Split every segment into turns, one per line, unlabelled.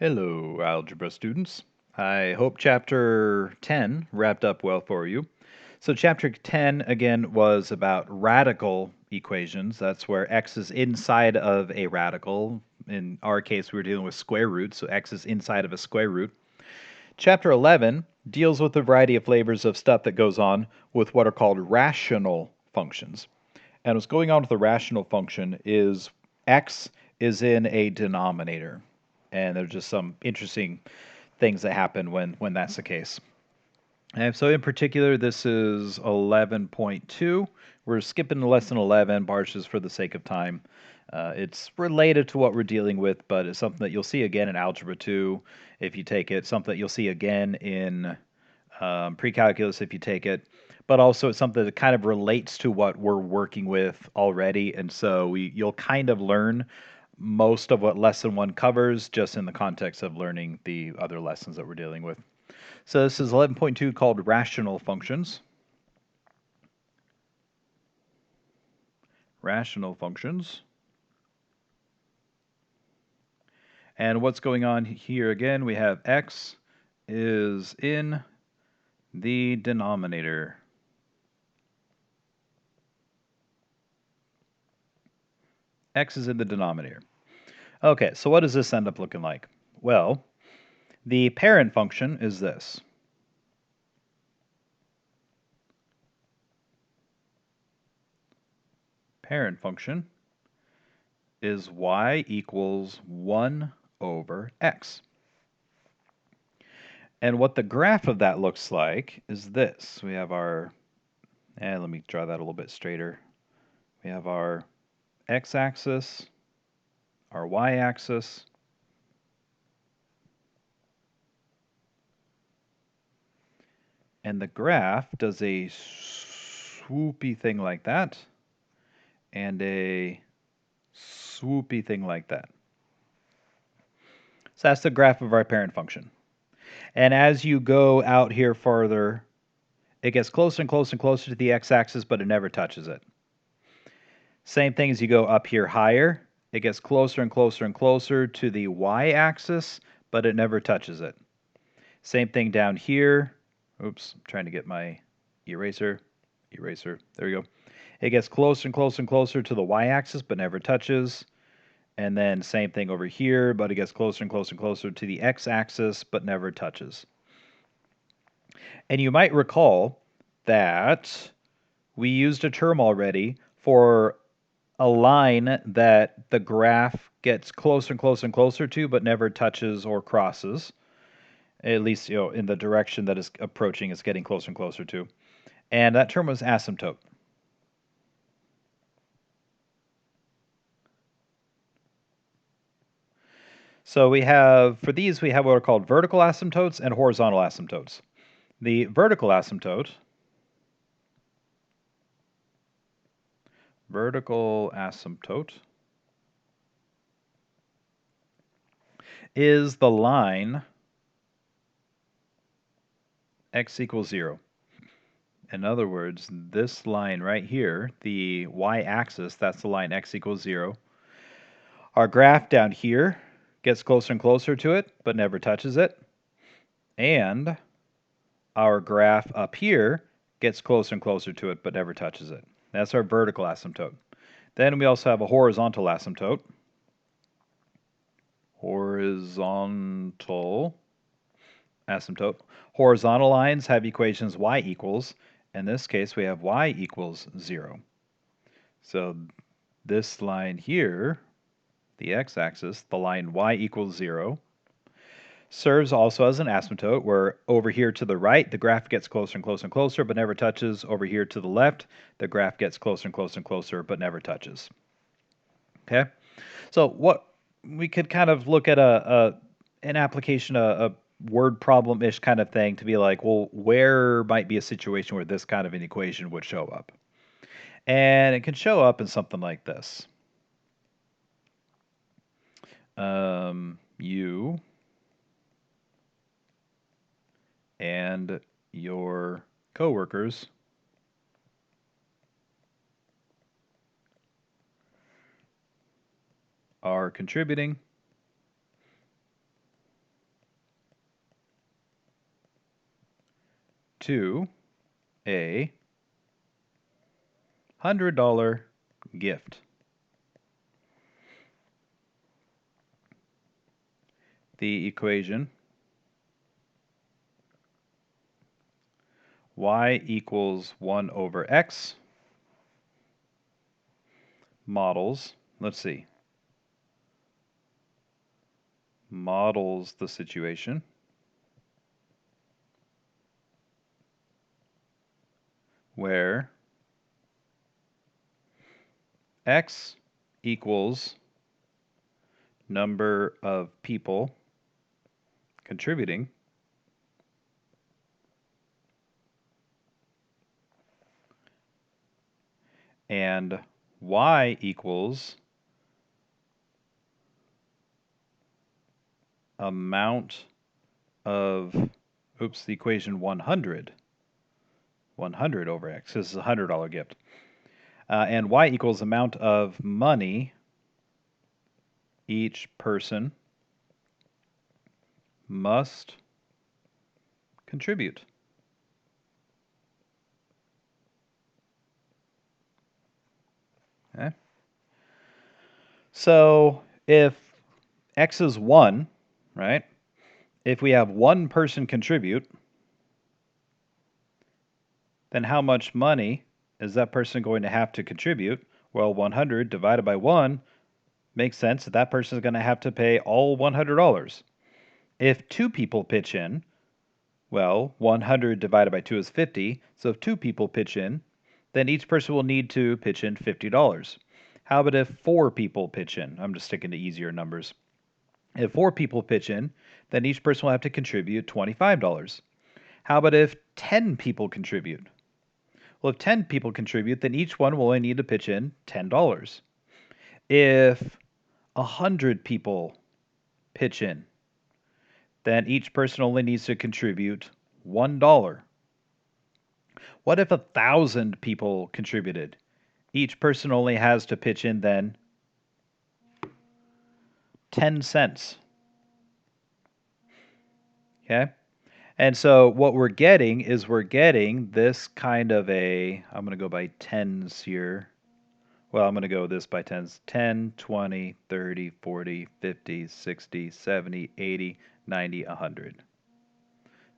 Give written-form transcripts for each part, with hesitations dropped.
Hello, algebra students. I hope chapter 10 wrapped up well for you. So, chapter 10 again was about radical equations. That's where x is inside of a radical. In our case, we were dealing with square roots, so x is inside of a square root. Chapter 11 deals with a variety of flavors of stuff that goes on with what are called rational functions. And what's going on with the rational function is x is in a denominator. And there's just some interesting things that happen when that's the case. And so in particular, this is 11.2. We're skipping lesson 11, just for the sake of time. It's related to what we're dealing with, but it's something that you'll see again in Algebra 2 if you take it, something that you'll see again in pre-calculus if you take it, but also it's something that kind of relates to what we're working with already, and so you'll kind of learn most of what lesson 1 covers just in the context of learning the other lessons that we're dealing with. So this is 11.2 called rational functions. Rational functions. And what's going on here again, we have x is in the denominator. X is in the denominator. Okay, so what does this end up looking like? Well, the parent function is this. Parent function is y equals 1 over x. And what the graph of that looks like is this. We have our, let me draw that a little bit straighter. We have our x-axis, our y-axis, and the graph does a swoopy thing like that, and a swoopy thing like that. So that's the graph of our parent function. And as you go out here farther, it gets closer and closer and closer to the x-axis, but it never touches it. Same thing as you go up here higher, it gets closer and closer and closer to the y-axis, but it never touches it. Same thing down here. Oops, I'm trying to get my eraser. There we go. It gets closer and closer and closer to the y-axis, but never touches. And then same thing over here, but it gets closer and closer and closer to the x-axis, but never touches. And you might recall that we used a term already for a line that the graph gets closer and closer and closer to, but never touches or crosses. At least, in the direction that is approaching, it's getting closer and closer to. And that term was asymptote. So we have, for these, we have what are called vertical asymptotes and horizontal asymptotes. The vertical asymptote is the line x equals 0. In other words, this line right here, the y-axis, that's the line x equals 0. Our graph down here gets closer and closer to it, but never touches it. And our graph up here gets closer and closer to it, but never touches it. That's our vertical asymptote. Then we also have a horizontal asymptote. Horizontal lines have equations y equals. In this case, we have y equals 0. So this line here, the x-axis, the line y equals 0, serves also as an asymptote, where over here to the right, the graph gets closer and closer and closer, but never touches. Over here to the left, the graph gets closer and closer and closer, but never touches. Okay? So what we could kind of look at an application, a word problem-ish kind of thing to be like, well, where might be a situation where this kind of an equation would show up? And it can show up in something like this. You and your coworkers are contributing to a $100 gift. The equation y equals 1 over x models, let's see, models the situation where x equals number of people contributing and y equals amount of, the equation 100 over x. This is a $100 gift. And y equals amount of money each person must contribute. Okay. So if x is 1, right? If we have one person contribute, then how much money is that person going to have to contribute? Well, 100 divided by 1 makes sense that that person is going to have to pay all $100. If two people pitch in, well, 100 divided by 2 is 50. So if two people pitch in, then each person will need to pitch in $50. How about if four people pitch in? I'm just sticking to easier numbers. If four people pitch in, then each person will have to contribute $25. How about if 10 people contribute? Well, if 10 people contribute, then each one will only need to pitch in $10. If 100 people pitch in, then each person only needs to contribute $1. What if 1,000 people contributed? Each person only has to pitch in then 10 cents. Okay? And so what we're getting is this kind of a, I'm going to go by tens here. Well, I'm going to go this by tens. 10, 20, 30, 40, 50, 60, 70, 80, 90, 100.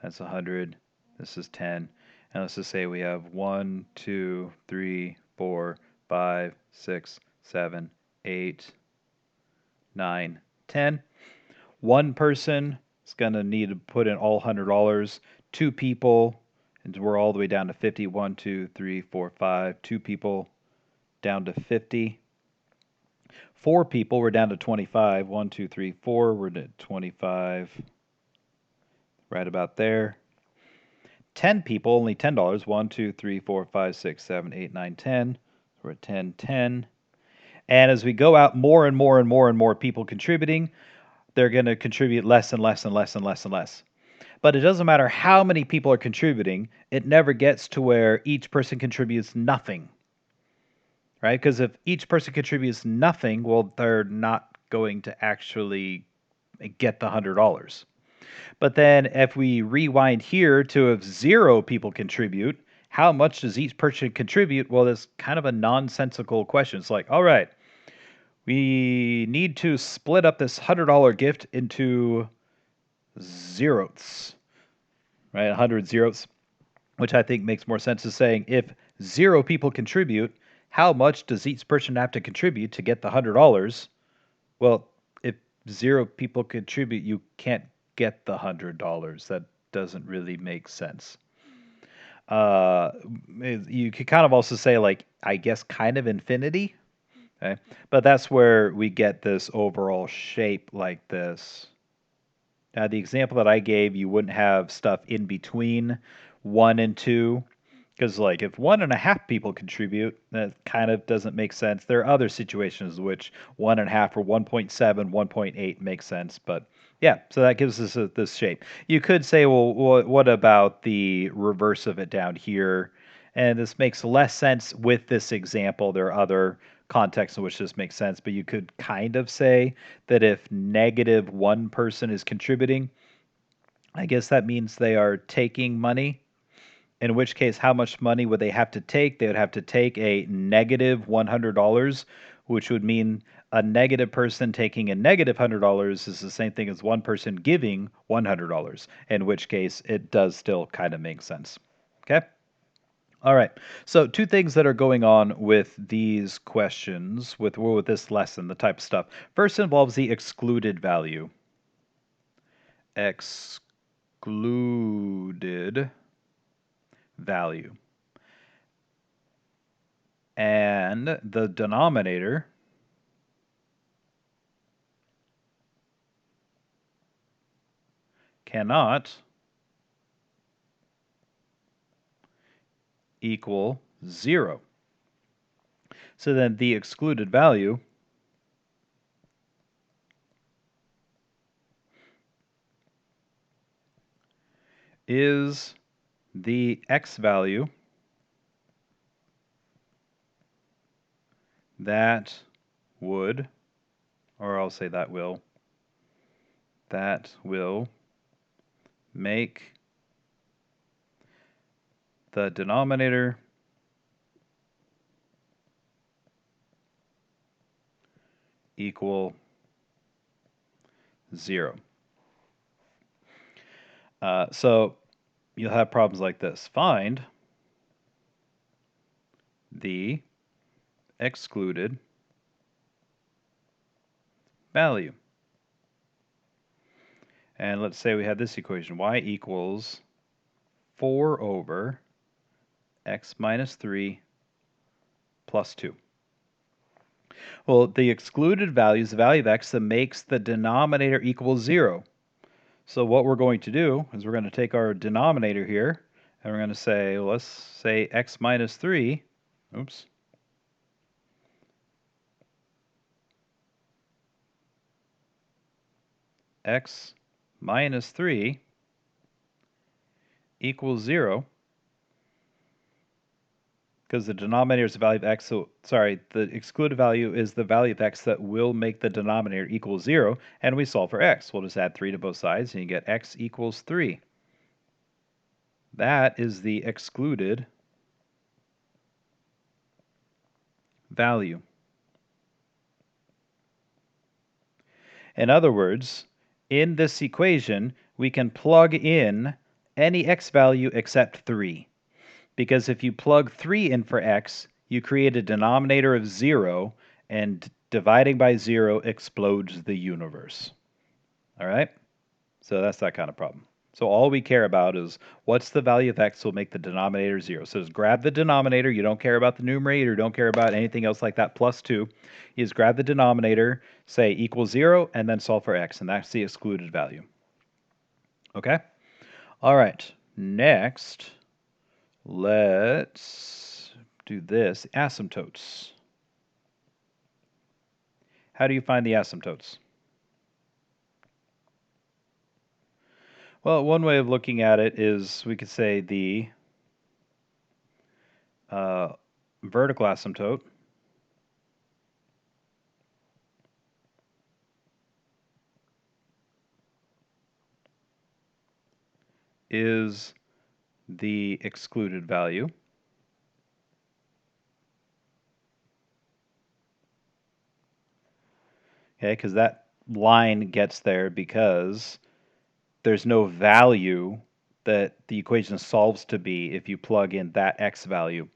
That's 100. This is 10. And let's just say we have 1, 2, 3, 4, 5, 6, 7, 8, 9, 10. One person is going to need to put in all $100. Two people, and we're all the way down to 50. 1, 2, 3, 4, 5. Two people down to 50. Four people, we're down to 25. 1, 2, 3, 4. We're at 25. Right about there. 10 people, only $10. 1, 2, 3, 4, 5, 6, 7, 8, 9, 10. We're at 10, 10. And as we go out, more and more and more and more people contributing, they're going to contribute less and less and less and less and less. But it doesn't matter how many people are contributing, it never gets to where each person contributes nothing. Right? Because if each person contributes nothing, well, they're not going to actually get the $100. But then if we rewind here to if 0 people contribute, how much does each person contribute? Well, that's kind of a nonsensical question. It's like, all right, we need to split up this $100 gift into zeroths, right? 100 zeroths, which I think makes more sense as saying if 0 people contribute, how much does each person have to contribute to get the $100? Well, if 0 people contribute, you can't get the $100. That doesn't really make sense. You could kind of also say, like, I guess kind of infinity. Okay. But that's where we get this overall shape like this. Now, the example that I gave, you wouldn't have stuff in between 1 and 2. Because, like, if 1.5 people contribute, that kind of doesn't make sense. There are other situations in which 1.5 or 1.7, 1.8 makes sense. But, yeah, so that gives us this shape. You could say, well, what about the reverse of it down here? And this makes less sense with this example. There are other contexts in which this makes sense. But you could kind of say that if negative 1 person is contributing, I guess that means they are taking money. in which case, how much money would they have to take? They would have to take a negative $100, which would mean a negative person taking a negative $100 is the same thing as one person giving $100, in which case it does still kind of make sense. Okay? All right. So, two things that are going on with these questions, with this lesson, the type of stuff. First involves the excluded value. Excluded value. And the denominator cannot equal 0. So then the excluded value is the x value that would, or I'll say that will make the denominator equal 0. So you'll have problems like this. Find the excluded value. And let's say we have this equation, y equals 4 over x minus 3 plus 2. Well, the excluded value is the value of x that makes the denominator equal 0. So what we're going to do is we're going to take our denominator here, and we're going to say, well, let's say x minus 3, oops, x minus 3 equals 0, because the denominator is the value of x, so, sorry, the excluded value is the value of x that will make the denominator equal 0, and we solve for x. We'll just add 3 to both sides, and you get x equals 3. That is the excluded value. In other words, in this equation, we can plug in any x value except 3. Because if you plug 3 in for x, you create a denominator of 0, and dividing by 0 explodes the universe. All right? So that's that kind of problem. So all we care about is what's the value of x will make the denominator 0. So just grab the denominator. You don't care about the numerator. You don't care about anything else like that, plus 2. You just grab the denominator, say equals 0, and then solve for x. And that's the excluded value. Okay? All right. Next, let's do this. Asymptotes. How do you find the asymptotes? Well, one way of looking at it is we could say the vertical asymptote is the excluded value. Okay, because that line gets there because there's no value that the equation solves to be if you plug in that x value.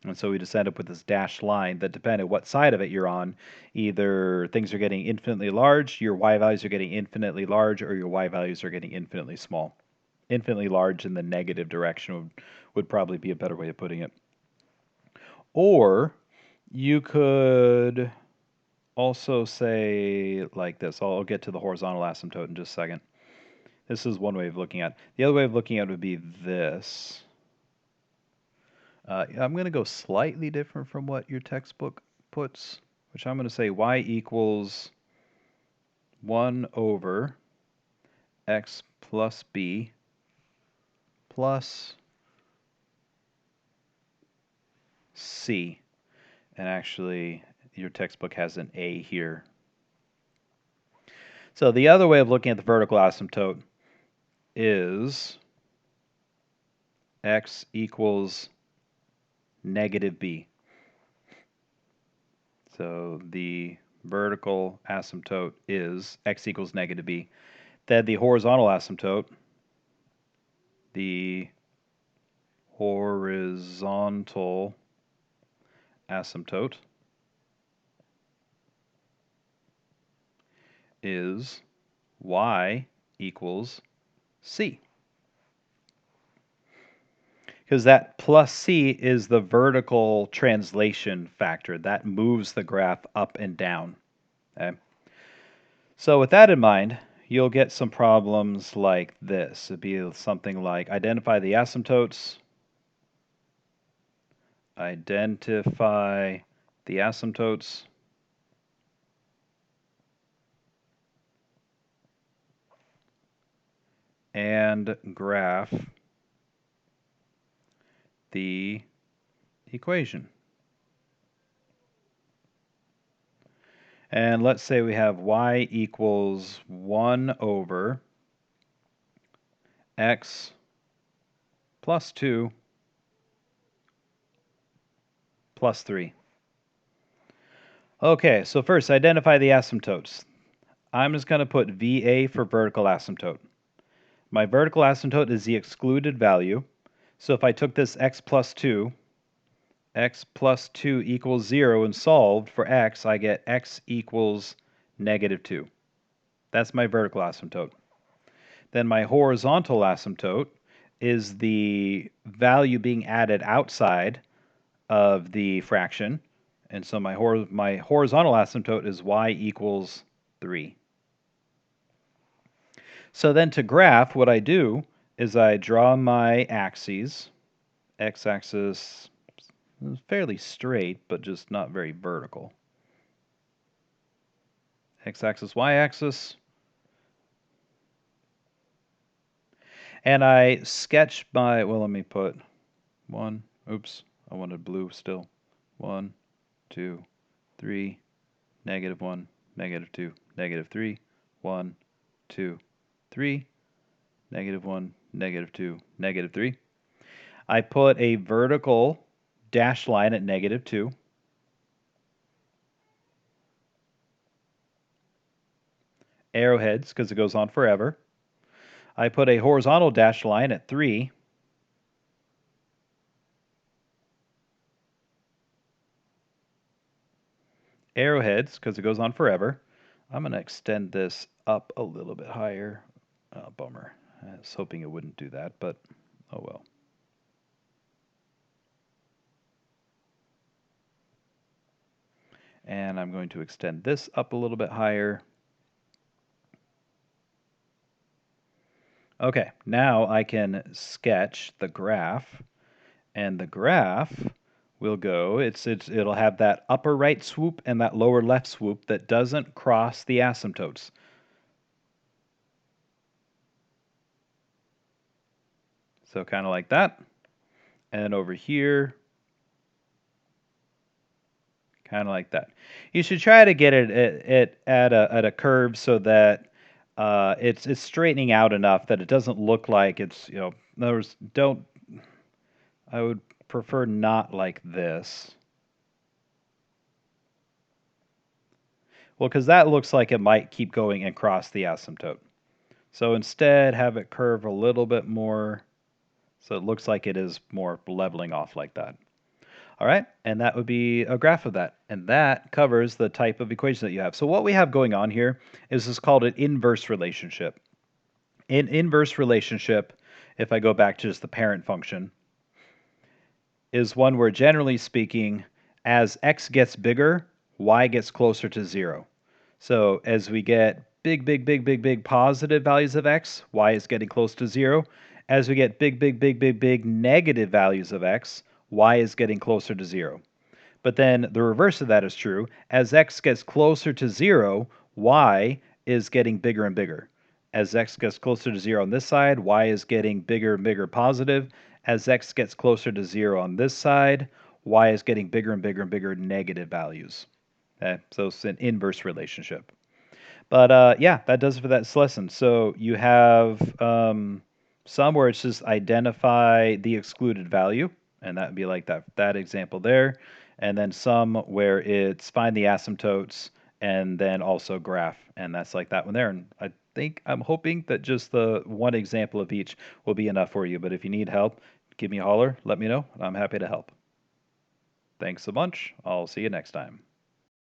And so we just end up with this dashed line that, depending on what side of it you're on, either things are getting infinitely large, your y values are getting infinitely large, or your y values are getting infinitely small. Infinitely large in the negative direction would probably be a better way of putting it. Or you could also say like this. I'll get to the horizontal asymptote in just a second. This is one way of looking at it. The other way of looking at it would be this. I'm going to go slightly different from what your textbook puts, which I'm going to say y equals 1 over x plus b plus c. And actually, your textbook has an a here. So the other way of looking at the vertical asymptote is x equals negative b. So the vertical asymptote is x equals negative b. Then the horizontal asymptote, the horizontal asymptote is y equals c. Because that plus c is the vertical translation factor. That moves the graph up and down. Okay? So with that in mind, you'll get some problems like this. It'd be something like identify the asymptotes, identify the asymptotes, and graph the equation. And let's say we have y equals 1 over x plus 2 plus 3. Okay, so first identify the asymptotes. I'm just going to put VA for vertical asymptote. My vertical asymptote is the excluded value. So if I took this x plus 2 equals 0 and solved for x, I get x equals negative 2. That's my vertical asymptote. Then my horizontal asymptote is the value being added outside of the fraction. And so my horizontal asymptote is y equals 3. So then to graph, what I do is I draw my axes. X-axis is fairly straight, but just not very vertical. X-axis, Y-axis. And I sketch by, well, let me put 1, oops, I wanted blue still. 1, 2, 3, negative 1, negative 2, negative 3, 1, 2, 3, negative 1, negative 2, negative 3. I put a vertical dashed line at negative 2. Arrowheads, because it goes on forever. I put a horizontal dashed line at 3. Arrowheads, because it goes on forever. I'm going to extend this up a little bit higher. Oh, bummer. I was hoping it wouldn't do that, but oh well. And I'm going to extend this up a little bit higher. Okay, now I can sketch the graph, and the graph will go, it'll have that upper right swoop and that lower left swoop that doesn't cross the asymptotes. So kind of like that. And over here, kind of like that. You should try to get it at a curve so that it's straightening out enough that it doesn't look like it's, in other words, I would prefer not like this. Well, because that looks like it might keep going and cross the asymptote. So instead, have it curve a little bit more so it looks like it is more leveling off like that. All right, and that would be a graph of that. And that covers the type of equation that you have. So what we have going on here is called an inverse relationship. An inverse relationship, if I go back to just the parent function, is one where generally speaking, as x gets bigger, y gets closer to 0. So as we get big positive values of x, y is getting close to 0. As we get big negative values of x, y is getting closer to 0. But then the reverse of that is true. As x gets closer to 0, y is getting bigger and bigger. As x gets closer to 0 on this side, y is getting bigger and bigger positive. As x gets closer to 0 on this side, y is getting bigger and bigger negative values. Okay? So it's an inverse relationship. But yeah, that does it for that lesson. So you have Some where it's just identify the excluded value, and that would be like that example there. And then some where it's find the asymptotes and then also graph, and that's like that one there. And I'm hoping that just the one example of each will be enough for you. But if you need help, give me a holler, let me know, and I'm happy to help. Thanks a bunch. I'll see you next time.